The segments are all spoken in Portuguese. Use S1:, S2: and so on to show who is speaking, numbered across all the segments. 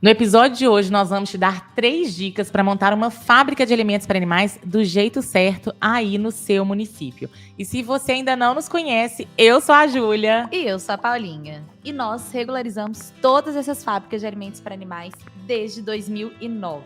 S1: No episódio de hoje, nós vamos te dar 3 dicas para montar uma fábrica de alimentos para animais do jeito certo aí no seu município. E se você ainda não nos conhece, eu sou a Júlia.
S2: E eu sou a Paulinha. E nós regularizamos todas essas fábricas de alimentos para animais desde 2009.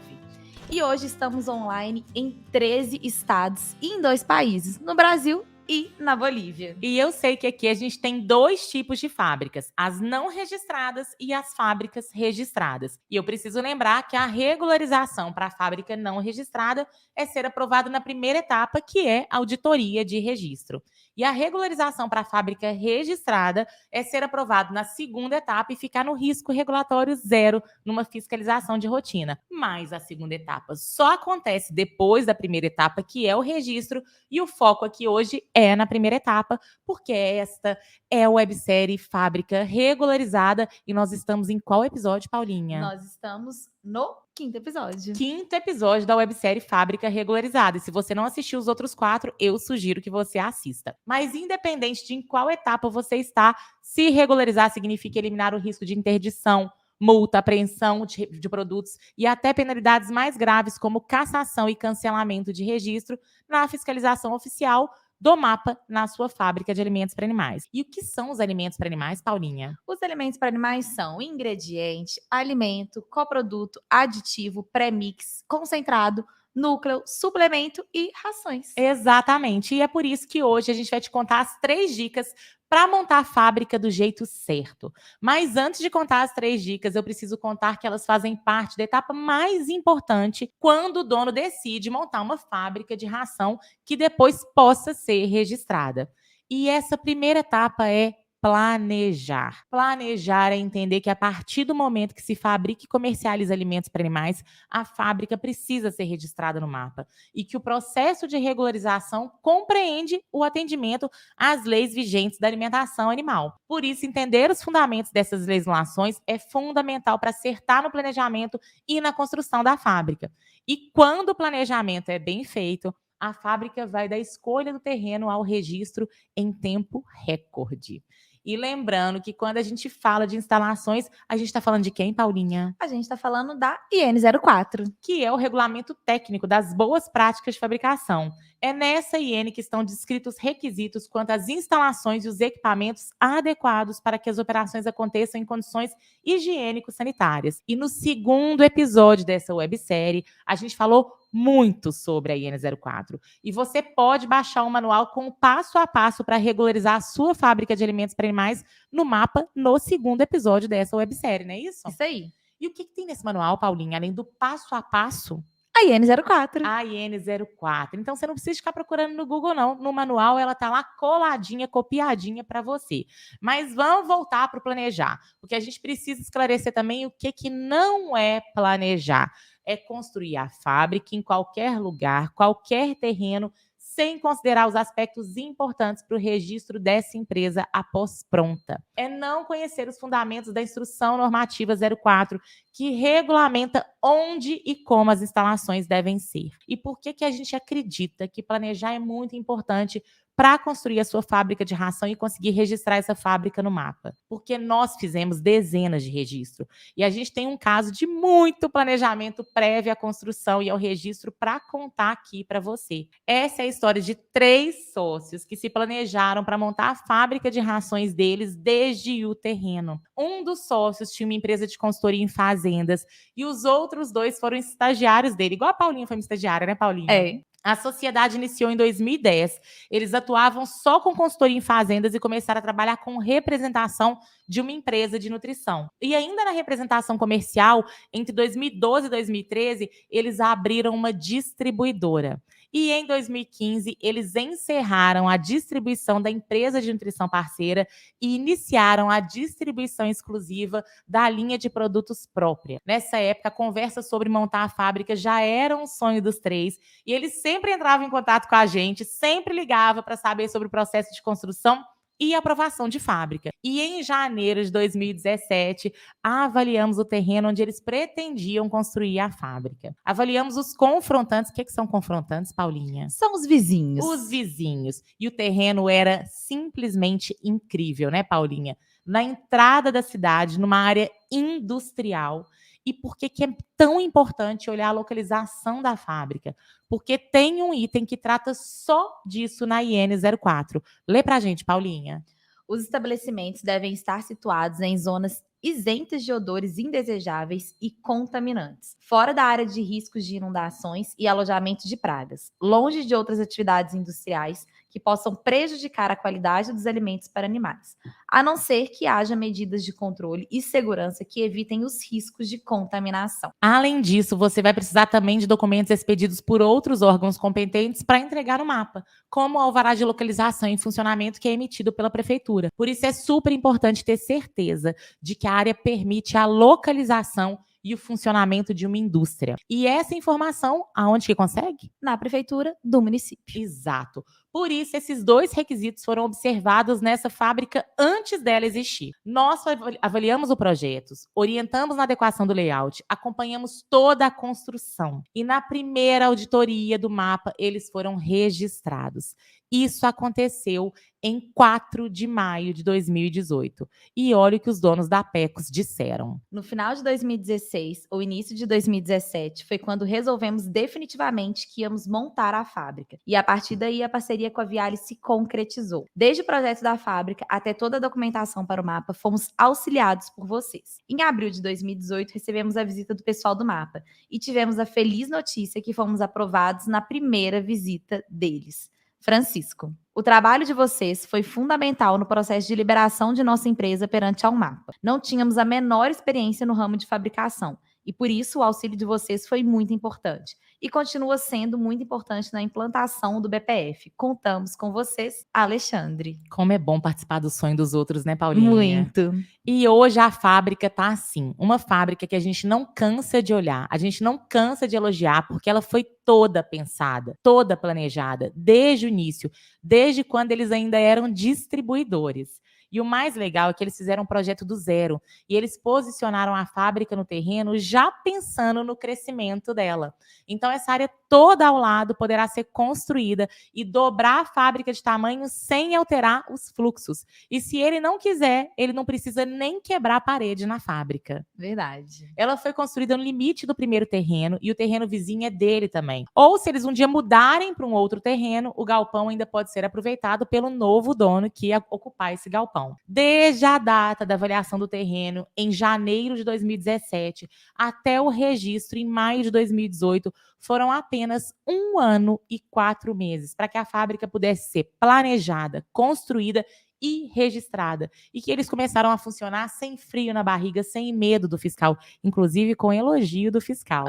S2: E hoje estamos online em 13 estados e em 2 países, no Brasil e na Bolívia.
S1: E eu sei que aqui a gente tem 2 tipos de fábricas, as não registradas e as fábricas registradas. E eu preciso lembrar que a regularização para a fábrica não registrada é ser aprovada na primeira etapa, que é a auditoria de registro. E a regularização para a fábrica registrada é ser aprovado na segunda etapa e ficar no risco regulatório zero numa fiscalização de rotina. Mas a segunda etapa só acontece depois da primeira etapa, que é o registro, e o foco aqui hoje é na primeira etapa, porque esta é a websérie Fábrica Regularizada. E nós estamos em qual episódio, Paulinha?
S2: Nós estamos no 5º episódio.
S1: 5º episódio da websérie Fábrica Regularizada. E se você não assistiu os outros 4, eu sugiro que você assista. Mas independente de em qual etapa você está, se regularizar significa eliminar o risco de interdição, multa, apreensão de produtos e até penalidades mais graves, como cassação e cancelamento de registro na fiscalização oficial do mapa na sua fábrica de alimentos para animais. E o que são os alimentos para animais, Paulinha?
S2: Os alimentos para animais são ingrediente, alimento, coproduto, aditivo, pré-mix, concentrado, núcleo, suplemento e rações.
S1: Exatamente. E é por isso que hoje a gente vai te contar as 3 dicas para montar a fábrica do jeito certo. Mas antes de contar as 3 dicas, eu preciso contar que elas fazem parte da etapa mais importante quando o dono decide montar uma fábrica de ração que depois possa ser registrada. E essa primeira etapa é planejar. Planejar é entender que a partir do momento que se fabrica e comercializa alimentos para animais, a fábrica precisa ser registrada no mapa e que o processo de regularização compreende o atendimento às leis vigentes da alimentação animal. Por isso, entender os fundamentos dessas legislações é fundamental para acertar no planejamento e na construção da fábrica. E quando o planejamento é bem feito, a fábrica vai da escolha do terreno ao registro em tempo recorde. E lembrando que quando a gente fala de instalações, a gente está falando de quem, Paulinha?
S2: A gente está falando da IN04.
S1: Que é o regulamento técnico das boas práticas de fabricação. É nessa IN que estão descritos requisitos quanto às instalações e os equipamentos adequados para que as operações aconteçam em condições higiênico-sanitárias. E no segundo episódio dessa websérie, a gente falou muito sobre a IN04. E você pode baixar o manual com o passo a passo para regularizar a sua fábrica de alimentos para animais no mapa no segundo episódio dessa websérie, não é isso?
S2: Isso aí.
S1: E o que tem nesse manual, Paulinha, além do passo a passo?
S2: A IN04.
S1: A IN04. Então, você não precisa ficar procurando no Google, não. No manual, ela tá lá coladinha, copiadinha para você. Mas vamos voltar para o planejar, porque a gente precisa esclarecer também o que não é planejar. É construir a fábrica em qualquer lugar, qualquer terreno, sem considerar os aspectos importantes para o registro dessa empresa após pronta. É não conhecer os fundamentos da Instrução Normativa 04, que regulamenta onde e como as instalações devem ser. E por que a gente acredita que planejar é muito importante para construir a sua fábrica de ração e conseguir registrar essa fábrica no mapa? Porque nós fizemos dezenas de registros. E a gente tem um caso de muito planejamento prévio à construção e ao registro para contar aqui para você. Essa é a história de 3 sócios que se planejaram para montar a fábrica de rações deles desde o terreno. Um dos sócios tinha uma empresa de consultoria em fazendas e os outros 2 foram estagiários dele. Igual a Paulinha foi uma estagiária, né, Paulinha?
S2: É.
S1: A sociedade iniciou em 2010. Eles atuavam só com consultoria em fazendas e começaram a trabalhar com representação de uma empresa de nutrição. E ainda na representação comercial, entre 2012 e 2013, eles abriram uma distribuidora. E em 2015, eles encerraram a distribuição da empresa de nutrição parceira e iniciaram a distribuição exclusiva da linha de produtos própria. Nessa época, a conversa sobre montar a fábrica já era um sonho dos 3 e eles sempre entravam em contato com a gente, sempre ligavam para saber sobre o processo de construção e aprovação de fábrica. E em janeiro de 2017, avaliamos o terreno onde eles pretendiam construir a fábrica. Avaliamos os confrontantes. O que são confrontantes, Paulinha?
S2: São os vizinhos.
S1: Os vizinhos. E o terreno era simplesmente incrível, né, Paulinha? Na entrada da cidade, numa área industrial. E por que que é tão importante olhar a localização da fábrica? Porque tem um item que trata só disso na IN 04. Lê pra gente, Paulinha.
S2: Os estabelecimentos devem estar situados em zonas isentas de odores indesejáveis e contaminantes, fora da área de riscos de inundações e alojamento de pragas, longe de outras atividades industriais que possam prejudicar a qualidade dos alimentos para animais, a não ser que haja medidas de controle e segurança que evitem os riscos de contaminação.
S1: Além disso, você vai precisar também de documentos expedidos por outros órgãos competentes para entregar o mapa, como o alvará de localização em funcionamento que é emitido pela prefeitura. Por isso é super importante ter certeza de que a área permite a localização e o funcionamento de uma indústria. E essa informação, aonde que consegue?
S2: Na prefeitura do município.
S1: Exato. Por isso, esses dois requisitos foram observados nessa fábrica antes dela existir. Nós avaliamos o projeto, orientamos na adequação do layout, acompanhamos toda a construção. E na primeira auditoria do mapa, eles foram registrados. Isso aconteceu em 4 de maio de 2018. E olha o que os donos da Pecos disseram.
S2: No final de 2016 ou início de 2017 foi quando resolvemos definitivamente que íamos montar a fábrica. E a partir daí a parceria com a Viale se concretizou. Desde o projeto da fábrica até toda a documentação para o mapa, fomos auxiliados por vocês. Em abril de 2018 recebemos a visita do pessoal do mapa e tivemos a feliz notícia que fomos aprovados na primeira visita deles. Francisco, o trabalho de vocês foi fundamental no processo de liberação de nossa empresa perante ao mapa. Não tínhamos a menor experiência no ramo de fabricação e por isso o auxílio de vocês foi muito importante e continua sendo muito importante na implantação do BPF. Contamos com vocês, Alexandre.
S1: Como é bom participar do sonho dos outros, né, Paulinha?
S2: Muito.
S1: E hoje a fábrica tá assim, uma fábrica que a gente não cansa de olhar, a gente não cansa de elogiar, porque ela foi toda pensada, toda planejada, desde o início, desde quando eles ainda eram distribuidores. E o mais legal é que eles fizeram um projeto do zero e eles posicionaram a fábrica no terreno já pensando no crescimento dela. Então essa área toda ao lado poderá ser construída e dobrar a fábrica de tamanho sem alterar os fluxos. E se ele não quiser, ele não precisa nem quebrar a parede na fábrica.
S2: Verdade.
S1: Ela foi construída no limite do primeiro terreno e o terreno vizinho é dele também. Ou se eles um dia mudarem para um outro terreno, o galpão ainda pode ser aproveitado pelo novo dono que ia ocupar esse galpão. Desde a data da avaliação do terreno, em janeiro de 2017, até o registro em maio de 2018, foram apenas 1 ano e 4 meses para que a fábrica pudesse ser planejada, construída e registrada. E que eles começaram a funcionar sem frio na barriga, sem medo do fiscal, inclusive com elogio do fiscal.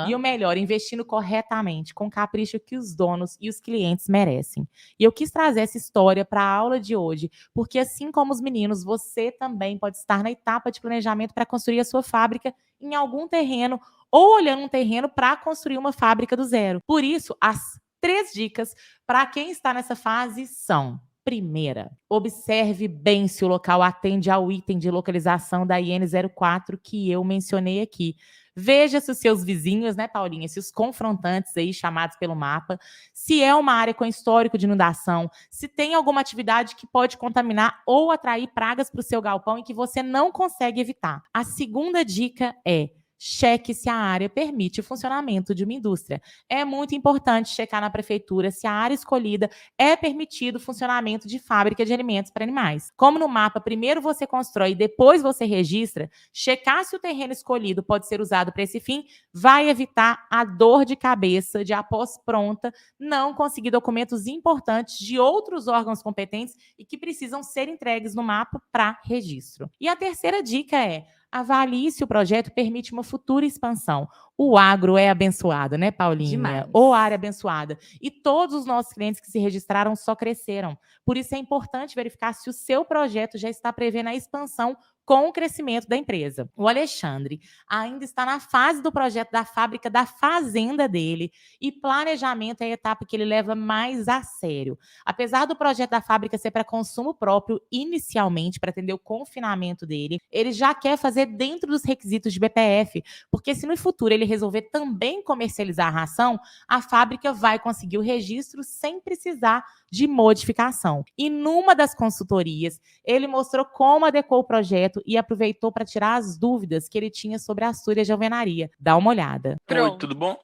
S1: E o melhor, investindo corretamente, com o capricho que os donos e os clientes merecem. E eu quis trazer essa história para a aula de hoje, porque assim como os meninos, você também pode estar na etapa de planejamento para construir a sua fábrica em algum terreno ou olhando um terreno para construir uma fábrica do zero. Por isso, as 3 dicas para quem está nessa fase são: primeira, observe bem se o local atende ao item de localização da IN 04 que eu mencionei aqui. Veja se os seus vizinhos, né, Paulinha, se os confrontantes aí chamados pelo mapa, se é uma área com histórico de inundação, se tem alguma atividade que pode contaminar ou atrair pragas para o seu galpão e que você não consegue evitar. A segunda dica é: cheque se a área permite o funcionamento de uma indústria. É muito importante checar na prefeitura se a área escolhida é permitido o funcionamento de fábrica de alimentos para animais. Como no mapa, primeiro você constrói e depois você registra, checar se o terreno escolhido pode ser usado para esse fim vai evitar a dor de cabeça de, após pronta, não conseguir documentos importantes de outros órgãos competentes e que precisam ser entregues no mapa para registro. E a terceira dica é: avalie se o projeto permite uma futura expansão. O agro é abençoado, né, Paulinha?
S2: Demais.
S1: Ou área abençoada. E todos os nossos clientes que se registraram só cresceram. Por isso é importante verificar se o seu projeto já está prevendo a expansão com o crescimento da empresa. O Alexandre ainda está na fase do projeto da fábrica da fazenda dele e planejamento é a etapa que ele leva mais a sério. Apesar do projeto da fábrica ser para consumo próprio inicialmente, para atender o confinamento dele, ele já quer fazer dentro dos requisitos de BPF, porque se no futuro ele resolver também comercializar a ração, a fábrica vai conseguir o registro sem precisar de modificação. E numa das consultorias, ele mostrou como adequou o projeto completo e aproveitou para tirar as dúvidas que ele tinha sobre as túlias de alvenaria. Dá uma olhada.
S3: Oi, tudo bom?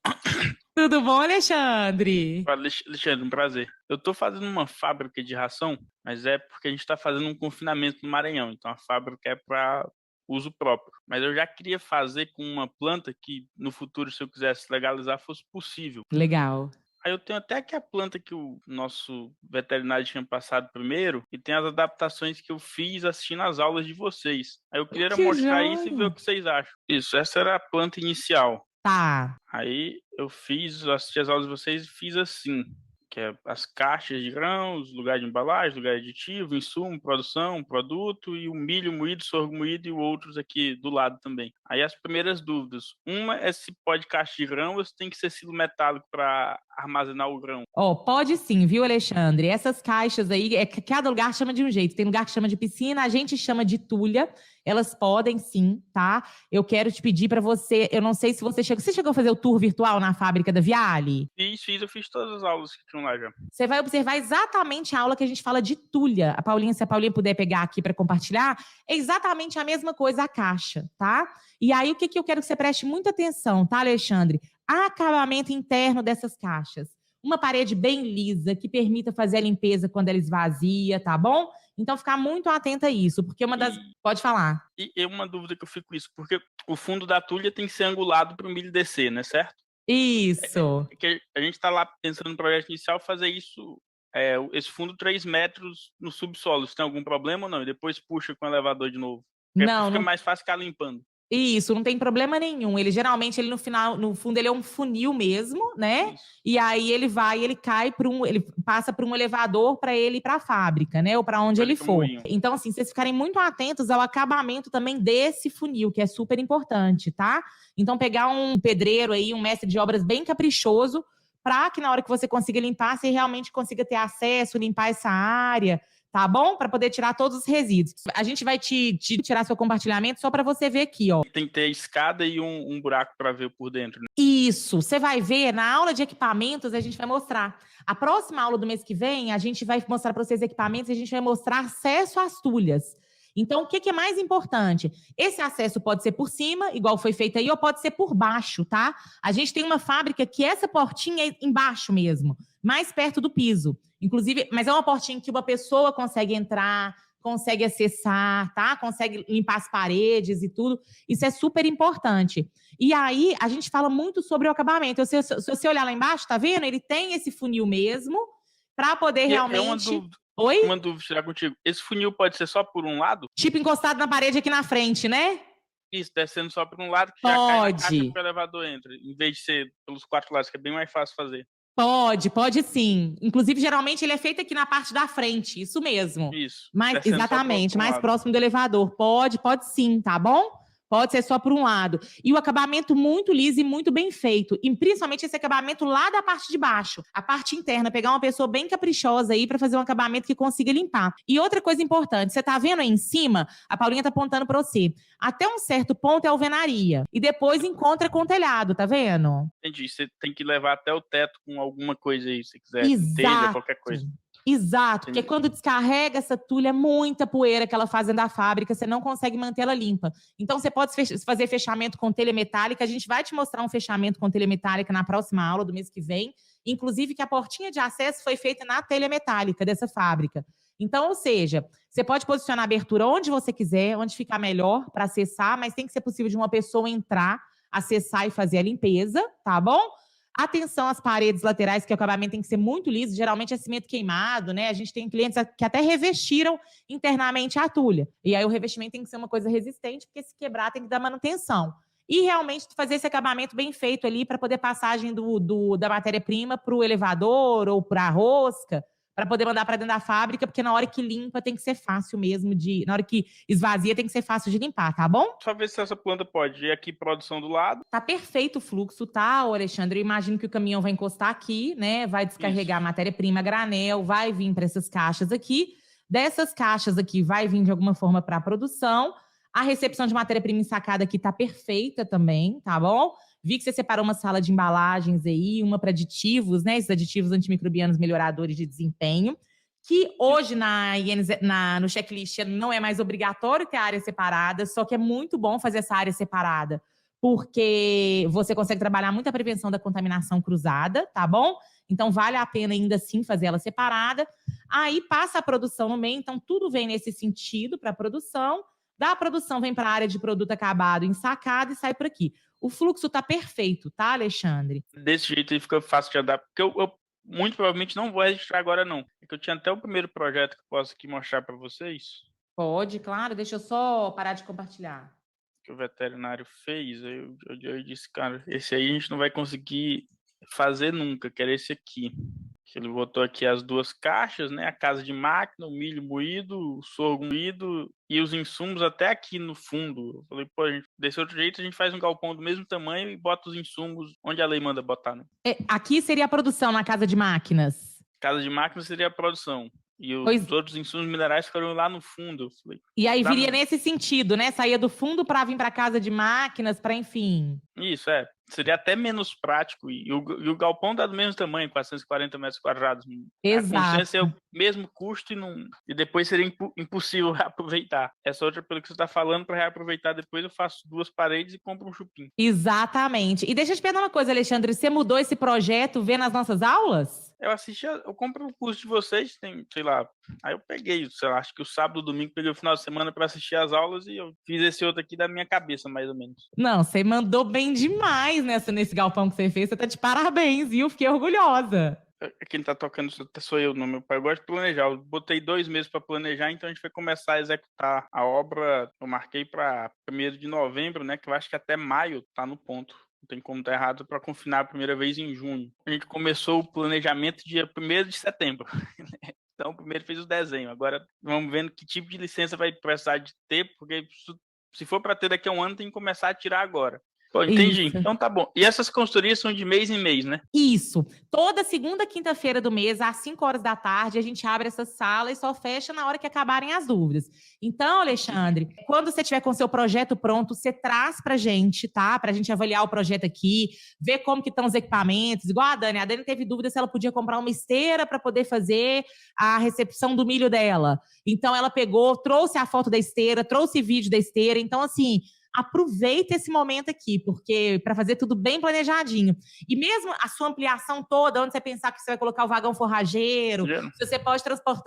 S1: Tudo bom, Alexandre?
S3: Fala, Alexandre, um prazer. Eu tô fazendo uma fábrica de ração, mas é porque a gente tá fazendo um confinamento no Maranhão, então a fábrica é para uso próprio. Mas eu já queria fazer com uma planta que no futuro, se eu quisesse legalizar, fosse possível.
S1: Legal.
S3: Aí eu tenho até aqui a planta que o nosso veterinário tinha passado primeiro e tem as adaptações que eu fiz assistindo as aulas de vocês. Aí eu queria
S1: Que
S3: mostrar isso e ver
S1: joia!
S3: o que vocês acham. Isso, essa era a planta inicial.
S1: Tá.
S3: Aí eu assisti as aulas de vocês e fiz assim, que é as caixas de grãos, lugar de embalagem, lugar aditivo, insumo, produção, produto e o milho moído, sorgo moído e outros aqui do lado também. Aí as primeiras dúvidas. Uma é se pode caixa de grão ou se tem que ser silo metálico para armazenar o grão.
S1: Pode sim, viu, Alexandre? Essas caixas aí, cada lugar chama de um jeito. Tem lugar que chama de piscina, a gente chama de tulha. Elas podem sim, tá? Eu quero te pedir para você, eu não sei se você chegou. Você chegou a fazer o tour virtual na fábrica da Viale?
S3: Eu fiz todas as aulas que tinham lá já.
S1: Você vai observar exatamente a aula que a gente fala de tulha. Se a Paulinha puder pegar aqui para compartilhar, é exatamente a mesma coisa a caixa, tá? E aí, o que eu quero que você preste muita atenção, tá, Alexandre? Acabamento interno dessas caixas. Uma parede bem lisa, que permita fazer a limpeza quando ela esvazia, tá bom? Então, ficar muito atenta a isso, porque Pode falar.
S3: E uma dúvida que eu fico com isso, porque o fundo da tulha tem que ser angulado para o milho descer, né, certo?
S1: Isso.
S3: Que a gente está lá pensando no projeto inicial fazer isso, esse fundo 3 metros no subsolo. Se tem algum problema ou não? E depois puxa com o elevador de novo.
S1: Não,
S3: fica
S1: não.
S3: mais fácil ficar limpando.
S1: Isso, não tem problema nenhum. Ele geralmente, no fundo, ele é um funil mesmo, né?
S3: Isso.
S1: E aí ele ele passa por um elevador para ele ir para a fábrica, né? Ou para onde ele for. Então, assim, vocês ficarem muito atentos ao acabamento também desse funil, que é super importante, tá? Então, pegar um pedreiro aí, um mestre de obras bem caprichoso, para que na hora que você consiga limpar, você realmente consiga ter acesso, limpar essa área, tá bom? Para poder tirar todos os resíduos. A gente vai te tirar seu compartilhamento só para você ver aqui, ó.
S3: Tem que ter escada e um buraco para ver por dentro, né?
S1: Isso, você vai ver na aula de equipamentos, a gente vai mostrar. A próxima aula do mês que vem, a gente vai mostrar para vocês equipamentos e a gente vai mostrar acesso às tulhas. Então, o que é mais importante? Esse acesso pode ser por cima, igual foi feito aí, ou pode ser por baixo, tá? A gente tem uma fábrica que essa portinha é embaixo mesmo, mais perto do piso. Inclusive, mas é uma portinha que uma pessoa consegue entrar, consegue acessar, tá? Consegue limpar as paredes e tudo. Isso é super importante. E aí, a gente fala muito sobre o acabamento. Se você olhar lá embaixo, tá vendo? Ele tem esse funil mesmo, para poder realmente... Oi?
S3: Uma dúvida tirar contigo. Esse funil pode ser só por um lado?
S1: Tipo encostado na parede aqui na frente, né?
S3: Isso, descendo só por um lado, que já cai na caixa que o elevador entra, em vez de ser pelos 4 lados, que é bem mais fácil fazer.
S1: Pode sim. Inclusive, geralmente, ele é feito aqui na parte da frente, isso mesmo.
S3: Isso.
S1: Exatamente, mais próximo do elevador. Pode sim, tá bom? Pode ser só por um lado. E o acabamento muito liso e muito bem feito. E principalmente esse acabamento lá da parte de baixo. A parte interna, pegar uma pessoa bem caprichosa aí para fazer um acabamento que consiga limpar. E outra coisa importante, você tá vendo aí em cima? A Paulinha tá apontando para você. Até um certo ponto é alvenaria. E depois encontra com o telhado, tá vendo?
S3: Entendi. Você tem que levar até o teto com alguma coisa aí, se quiser.
S1: Exato.
S3: Telha, qualquer coisa.
S1: Exato, porque quando descarrega essa tulha, é muita poeira que ela faz dentro da fábrica, você não consegue manter ela limpa. Então, você pode fazer fechamento com telha metálica, a gente vai te mostrar um fechamento com telha metálica na próxima aula do mês que vem, inclusive que a portinha de acesso foi feita na telha metálica dessa fábrica. Então, ou seja, você pode posicionar a abertura onde você quiser, onde ficar melhor para acessar, mas tem que ser possível de uma pessoa entrar, acessar e fazer a limpeza, tá bom? Atenção às paredes laterais, que o acabamento tem que ser muito liso, geralmente é cimento queimado, né? A gente tem clientes que até revestiram internamente a tulha. E aí o revestimento tem que ser uma coisa resistente, porque se quebrar tem que dar manutenção. E realmente fazer esse acabamento bem feito ali para poder passagem da matéria-prima para o elevador ou para a rosca, para poder mandar para dentro da fábrica, porque na hora que limpa tem que ser fácil mesmo na hora que esvazia tem que ser fácil de limpar, tá bom?
S3: Só ver se essa planta pode. E aqui, produção do lado.
S1: Tá perfeito o fluxo, tá, Alexandre? Eu imagino que o caminhão vai encostar aqui, né? Vai descarregar a matéria-prima granel, vai vir para essas caixas aqui. Dessas caixas aqui vai vir de alguma forma para a produção. A recepção de matéria-prima ensacada aqui tá perfeita também, tá bom? Vi que você separou uma sala de embalagens aí, uma para aditivos, né? Esses aditivos antimicrobianos melhoradores de desempenho, que hoje no checklist não é mais obrigatório ter área separada, só que é muito bom fazer essa área separada, porque você consegue trabalhar muito a prevenção da contaminação cruzada, tá bom? Então, vale a pena ainda assim fazer ela separada. Aí passa a produção no meio, então tudo vem nesse sentido para a produção. Da produção vem para a área de produto acabado, ensacado e sai por aqui. O fluxo está perfeito, tá, Alexandre?
S3: Desse jeito aí fica fácil de andar, porque eu muito provavelmente não vou registrar agora, não. É que eu tinha até o primeiro projeto que eu posso aqui mostrar para vocês.
S1: Pode, claro. Deixa eu só parar de compartilhar.
S3: Que o veterinário fez, eu disse, cara, esse aí a gente não vai conseguir fazer nunca, que era esse aqui. Ele botou aqui as duas caixas, né? A casa de máquina, o milho moído, o sorgo moído e os insumos até aqui no fundo. Eu falei, pô, desse outro jeito a gente faz um galpão do mesmo tamanho e bota os insumos onde a lei manda botar, né?
S1: Aqui seria a produção na casa de máquinas.
S3: Casa de máquina seria a produção. E os outros insumos minerais ficaram lá no fundo. Eu falei,
S1: e aí viria nesse sentido, né? Saía do fundo para vir para casa de máquinas, para enfim.
S3: Isso, seria até menos prático. E o galpão dá do mesmo tamanho, 440 metros quadrados.
S1: Exato.
S3: A consciência é o mesmo custo e depois seria impossível reaproveitar. Essa outra, pelo que você está falando, para reaproveitar depois eu faço 2 paredes e compro um chupim.
S1: Exatamente. E deixa eu te perguntar uma coisa, Alexandre. Você mudou esse projeto vendo as nossas aulas?
S3: Eu compro o curso de vocês, tem, sei lá, aí eu peguei, sei lá, acho que o sábado, domingo, peguei o final de semana para assistir as aulas e eu fiz esse outro aqui da minha cabeça, mais ou menos.
S1: Não, você mandou bem demais nesse galpão que você fez, você tá de parabéns, viu? Fiquei orgulhosa.
S3: Quem tá tocando sou eu, no meu pai. Eu gosto de planejar. Eu botei 2 meses para planejar, então a gente vai começar a executar a obra. Eu marquei para 1º de novembro, né? Que eu acho que até maio tá no ponto. Não tem como estar errado para confinar a primeira vez em junho. A gente começou o planejamento dia 1º de setembro. Então, primeiro fez o desenho. Agora vamos vendo que tipo de licença vai precisar de ter, porque se for para ter daqui a um ano, tem que começar a tirar agora. Pô, entendi. Isso. Então tá bom. E essas consultorias são de mês em mês, né?
S1: Isso. Toda segunda, quinta-feira do mês, às 5 horas da tarde, a gente abre essa sala e só fecha na hora que acabarem as dúvidas. Então, Alexandre, quando você tiver com o seu projeto pronto, você traz pra gente, tá? Pra gente avaliar o projeto aqui, ver como que estão os equipamentos. Igual a Dani teve dúvida se ela podia comprar uma esteira para poder fazer a recepção do milho dela. Então, ela pegou, trouxe a foto da esteira, trouxe vídeo da esteira. Então, assim, aproveita esse momento aqui, porque para fazer tudo bem planejadinho. E mesmo a sua ampliação toda, onde você pensar que você vai colocar o vagão forrageiro, se você pode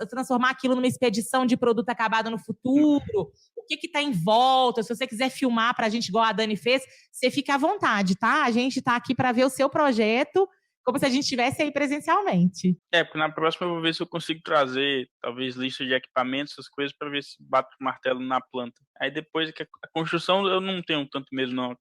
S1: transformar aquilo numa expedição de produto acabado no futuro, o que está em volta, se você quiser filmar para a gente, igual a Dani fez, você fica à vontade, tá? A gente está aqui para ver o seu projeto, como se a gente estivesse aí presencialmente.
S3: Porque na próxima eu vou ver se eu consigo trazer, talvez, lista de equipamentos, essas coisas, para ver se bato o martelo na planta. Aí depois que a construção eu não tenho tanto medo, não.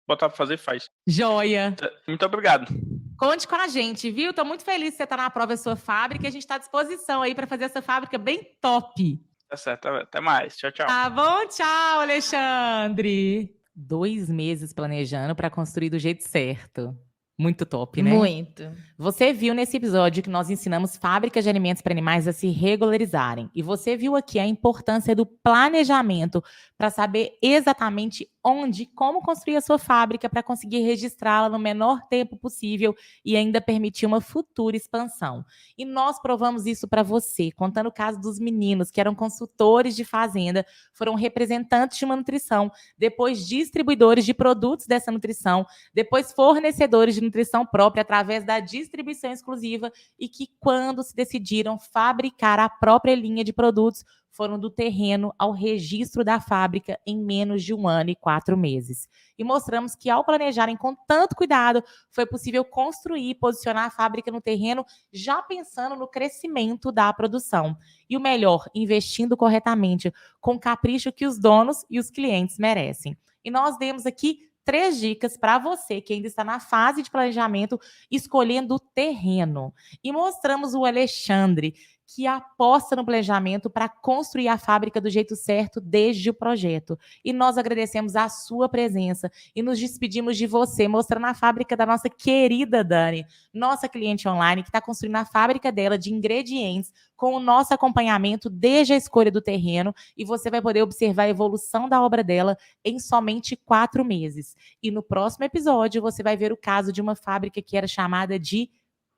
S3: Botar para fazer, faz.
S1: Joia!
S3: Muito obrigado.
S1: Conte com a gente, viu? Tô muito feliz que você tá na prova da sua fábrica e a gente tá à disposição aí para fazer essa fábrica bem top.
S3: Tá certo, até mais. Tchau, tchau.
S1: Tá bom? Tchau, Alexandre! 2 meses planejando para construir do jeito certo. Muito top, né?
S2: Muito.
S1: Você viu nesse episódio que nós ensinamos fábricas de alimentos para animais a se regularizarem. E você viu aqui a importância do planejamento para saber exatamente onde, como construir a sua fábrica para conseguir registrá-la no menor tempo possível e ainda permitir uma futura expansão. E nós provamos isso para você, contando o caso dos meninos que eram consultores de fazenda, foram representantes de uma nutrição, depois distribuidores de produtos dessa nutrição, depois fornecedores de nutrição própria através da distribuição exclusiva e que, quando se decidiram fabricar a própria linha de produtos, foram do terreno ao registro da fábrica em menos de 1 ano e 4 meses. E mostramos que, ao planejarem com tanto cuidado, foi possível construir e posicionar a fábrica no terreno já pensando no crescimento da produção. E o melhor, investindo corretamente, com o capricho que os donos e os clientes merecem. E nós demos aqui 3 dicas para você que ainda está na fase de planejamento, escolhendo o terreno. E mostramos o Alexandre, que aposta no planejamento para construir a fábrica do jeito certo desde o projeto. E nós agradecemos a sua presença e nos despedimos de você, mostrando a fábrica da nossa querida Dani, nossa cliente online, que está construindo a fábrica dela de ingredientes com o nosso acompanhamento desde a escolha do terreno, e você vai poder observar a evolução da obra dela em somente 4 meses. E no próximo episódio você vai ver o caso de uma fábrica que era chamada de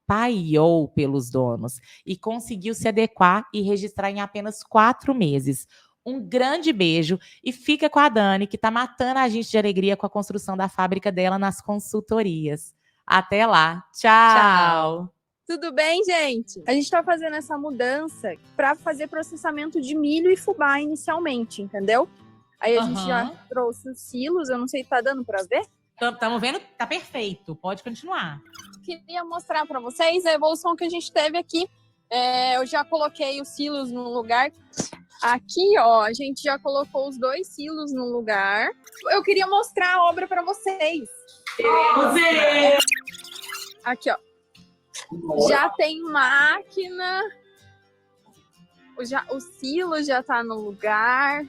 S1: paiou pelos donos e conseguiu se adequar e registrar em apenas 4 meses. Um grande beijo e fica com a Dani, que está matando a gente de alegria com a construção da fábrica dela nas consultorias. Até lá. Tchau.
S4: Tudo bem, gente? A gente está fazendo essa mudança para fazer processamento de milho e fubá inicialmente, entendeu? Aí a gente já trouxe os silos, eu não sei se tá dando para ver.
S1: Estamos vendo, tá perfeito. Pode continuar.
S4: Queria mostrar para vocês a evolução que a gente teve aqui. Eu já coloquei os silos no lugar. Aqui, ó, a gente já colocou os 2 silos no lugar. Eu queria mostrar a obra para vocês. Aqui, ó. Já tem máquina. O silo já tá no lugar.